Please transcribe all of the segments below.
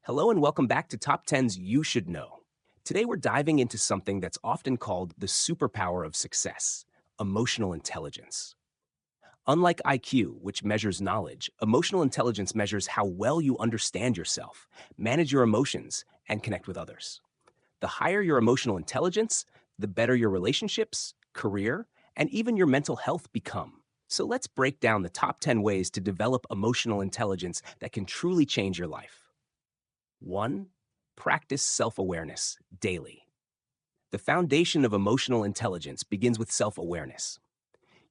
Hello and welcome back to Top 10's You Should Know. Today we're diving into something that's often called the superpower of success: emotional intelligence. Unlike IQ, which measures knowledge, emotional intelligence measures how well you understand yourself, manage your emotions, and connect with others. The higher your emotional intelligence, the better your relationships, career, and even your mental health become. So let's break down the top 10 ways to develop emotional intelligence that can truly change your life. 1. Practice self awareness daily. The foundation of emotional intelligence begins with self awareness.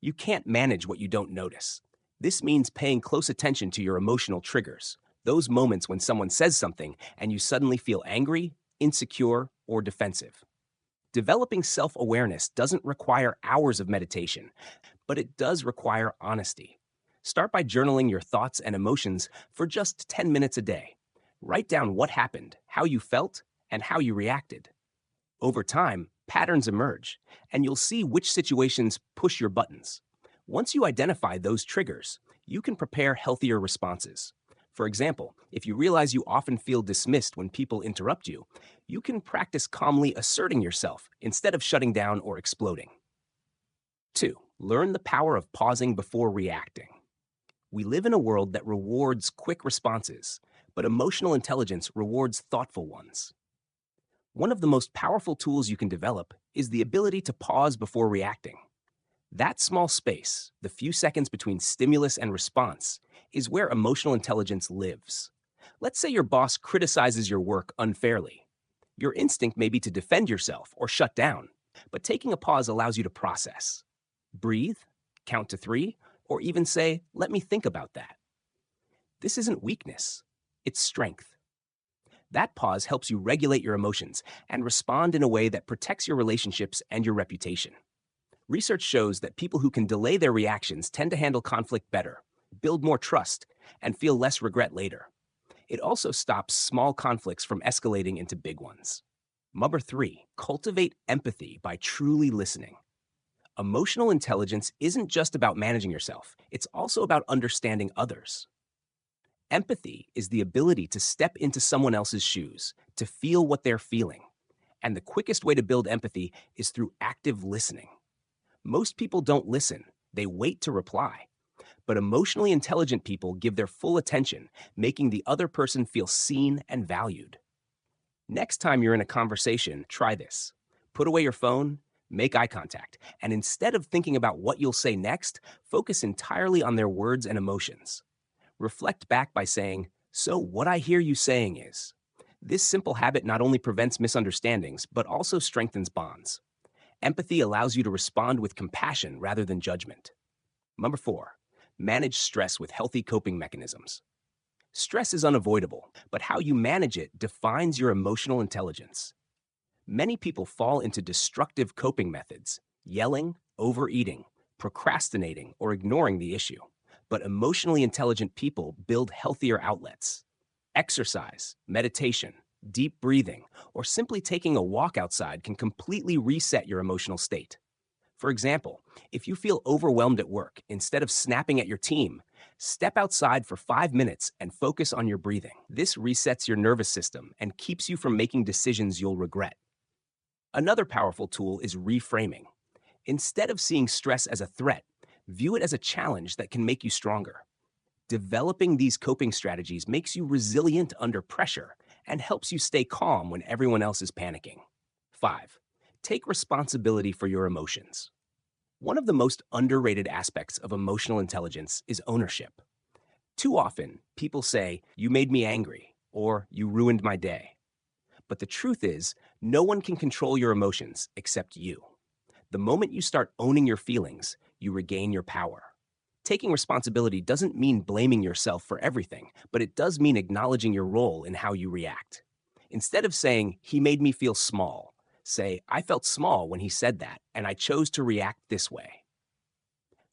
You can't manage what you don't notice. This means paying close attention to your emotional triggers, those moments when someone says something and you suddenly feel angry, insecure, or defensive. Developing self awareness doesn't require hours of meditation, but it does require honesty. Start by journaling your thoughts and emotions for just 10 minutes a day. Write down what happened, how you felt, and how you reacted. Over time, patterns emerge, and you'll see which situations push your buttons. Once you identify those triggers, you can prepare healthier responses. For example, if you realize you often feel dismissed when people interrupt you, you can practice calmly asserting yourself instead of shutting down or exploding. 2. Learn the power of pausing before reacting. We live in a world that rewards quick responses, but emotional intelligence rewards thoughtful ones. One of the most powerful tools you can develop is the ability to pause before reacting. That small space, the few seconds between stimulus and response, is where emotional intelligence lives. Let's say your boss criticizes your work unfairly. Your instinct may be to defend yourself or shut down, but taking a pause allows you to process. Breathe, count to three, or even say, "Let me think about that." This isn't weakness, it's strength. That pause helps you regulate your emotions and respond in a way that protects your relationships and your reputation. Research shows that people who can delay their reactions tend to handle conflict better, build more trust, and feel less regret later. It also stops small conflicts from escalating into big ones. Number 3, cultivate empathy by truly listening. Emotional intelligence isn't just about managing yourself, it's also about understanding others. Empathy is the ability to step into someone else's shoes, to feel what they're feeling. And the quickest way to build empathy is through active listening. Most people don't listen, they wait to reply. But emotionally intelligent people give their full attention, making the other person feel seen and valued. Next time you're in a conversation, try this. Put away your phone, make eye contact, and instead of thinking about what you'll say next, focus entirely on their words and emotions. Reflect back by saying, "So, what I hear you saying is." This simple habit not only prevents misunderstandings, but also strengthens bonds. Empathy allows you to respond with compassion rather than judgment. Number 4, manage stress with healthy coping mechanisms. Stress is unavoidable, but how you manage it defines your emotional intelligence. Many people fall into destructive coping methods: yelling, overeating, procrastinating, or ignoring the issue. But emotionally intelligent people build healthier outlets. Exercise, meditation, deep breathing, or simply taking a walk outside can completely reset your emotional state. For example, if you feel overwhelmed at work, instead of snapping at your team, step outside for 5 minutes and focus on your breathing. This resets your nervous system and keeps you from making decisions you'll regret. Another powerful tool is reframing. Instead of seeing stress as a threat, view it as a challenge that can make you stronger. Developing these coping strategies makes you resilient under pressure and helps you stay calm when everyone else is panicking. 5. Take responsibility for your emotions. One of the most underrated aspects of emotional intelligence is ownership. Too often, people say, "You made me angry," or "You ruined my day." But the truth is, no one can control your emotions except you. The moment you start owning your feelings, you regain your power. Taking responsibility doesn't mean blaming yourself for everything, but it does mean acknowledging your role in how you react. Instead of saying, "He made me feel small," say, "I felt small when he said that, and I chose to react this way."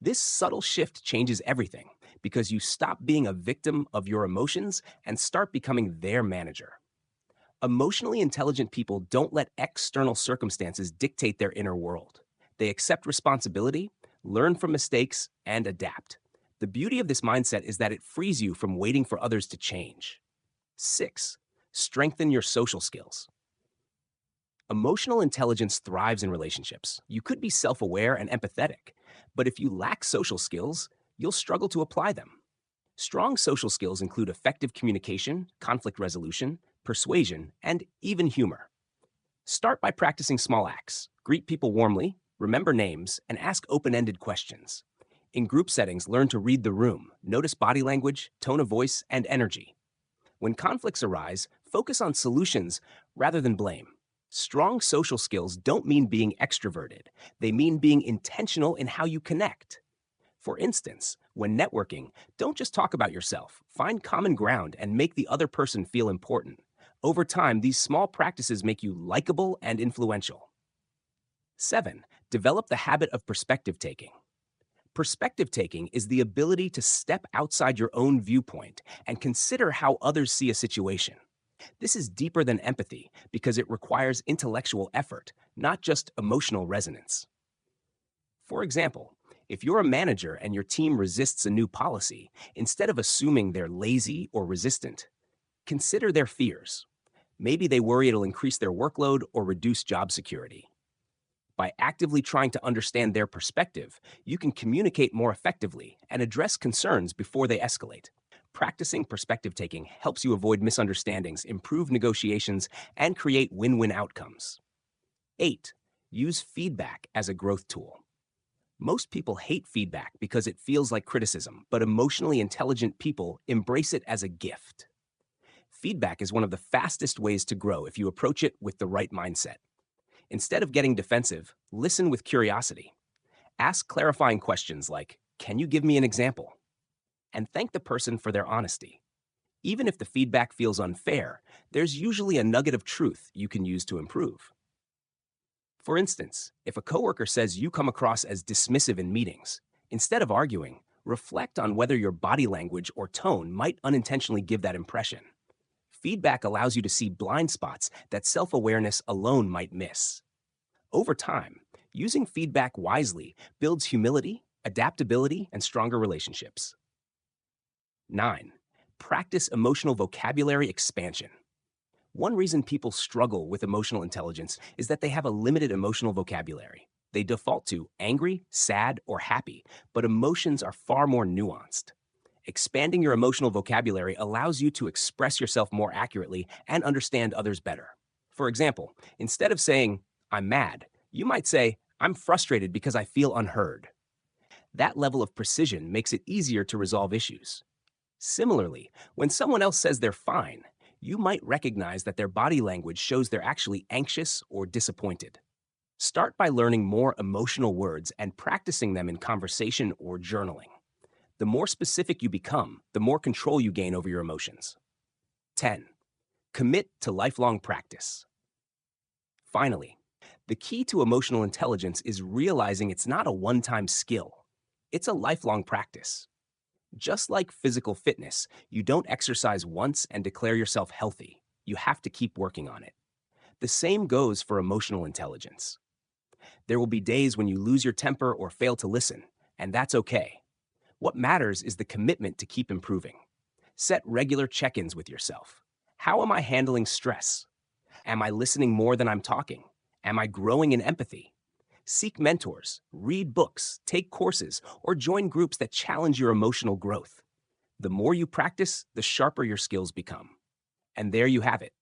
This subtle shift changes everything because you stop being a victim of your emotions and start becoming their manager. Emotionally intelligent people don't let external circumstances dictate their inner world. They accept responsibility, learn from mistakes, and adapt. The beauty of this mindset is that it frees you from waiting for others to change. 6. Strengthen your social skills. Emotional intelligence thrives in relationships. You could be self aware and empathetic, but if you lack social skills, you'll struggle to apply them. Strong social skills include effective communication, conflict resolution, persuasion, and even humor. Start by practicing small acts. Greet people warmly, remember names, and ask open ended questions. In group settings, learn to read the room, notice body language, tone of voice, and energy. When conflicts arise, focus on solutions rather than blame. Strong social skills don't mean being extroverted, they mean being intentional in how you connect. For instance, when networking, don't just talk about yourself. Find common ground and make the other person feel important. Over time, these small practices make you likable and influential. 7. Develop the habit of perspective taking. Perspective taking is the ability to step outside your own viewpoint and consider how others see a situation. This is deeper than empathy because it requires intellectual effort, not just emotional resonance. For example, if you're a manager and your team resists a new policy, instead of assuming they're lazy or resistant, consider their fears. Maybe they worry it'll increase their workload or reduce job security. By actively trying to understand their perspective, you can communicate more effectively and address concerns before they escalate. Practicing perspective taking helps you avoid misunderstandings, improve negotiations, and create win win outcomes. 8. Use feedback as a growth tool. Most people hate feedback because it feels like criticism, but emotionally intelligent people embrace it as a gift. Feedback is one of the fastest ways to grow if you approach it with the right mindset. Instead of getting defensive, listen with curiosity. Ask clarifying questions like, "Can you give me an example?" And thank the person for their honesty. Even if the feedback feels unfair, there's usually a nugget of truth you can use to improve. For instance, if a coworker says you come across as dismissive in meetings, instead of arguing, reflect on whether your body language or tone might unintentionally give that impression. Feedback allows you to see blind spots that self awareness alone might miss. Over time, using feedback wisely builds humility, adaptability, and stronger relationships. 9. Practice emotional vocabulary expansion. One reason people struggle with emotional intelligence is that they have a limited emotional vocabulary. They default to angry, sad, or happy, but emotions are far more nuanced. Expanding your emotional vocabulary allows you to express yourself more accurately and understand others better. For example, instead of saying, "I'm mad," you might say, "I'm frustrated because I feel unheard." That level of precision makes it easier to resolve issues. Similarly, when someone else says they're fine, you might recognize that their body language shows they're actually anxious or disappointed. Start by learning more emotional words and practicing them in conversation or journaling. The more specific you become, the more control you gain over your emotions. 10. Commit to lifelong practice. Finally, the key to emotional intelligence is realizing it's not a one time skill, it's a lifelong practice. Just like physical fitness, you don't exercise once and declare yourself healthy. You have to keep working on it. The same goes for emotional intelligence. There will be days when you lose your temper or fail to listen, and that's okay. What matters is the commitment to keep improving. Set regular check ins with yourself. How am I handling stress? Am I listening more than I'm talking? Am I growing in empathy? Seek mentors, read books, take courses, or join groups that challenge your emotional growth. The more you practice, the sharper your skills become. And there you have it,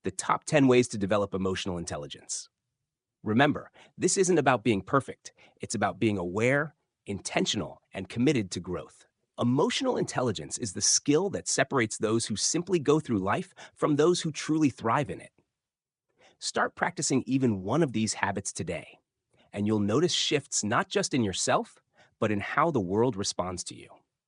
the top 10 ways to develop emotional intelligence. Remember, this isn't about being perfect. It's about being aware, intentional, and committed to growth. Emotional intelligence is the skill that separates those who simply go through life from those who truly thrive in it. Start practicing even one of these habits today, and you'll notice shifts not just in yourself, but in how the world responds to you.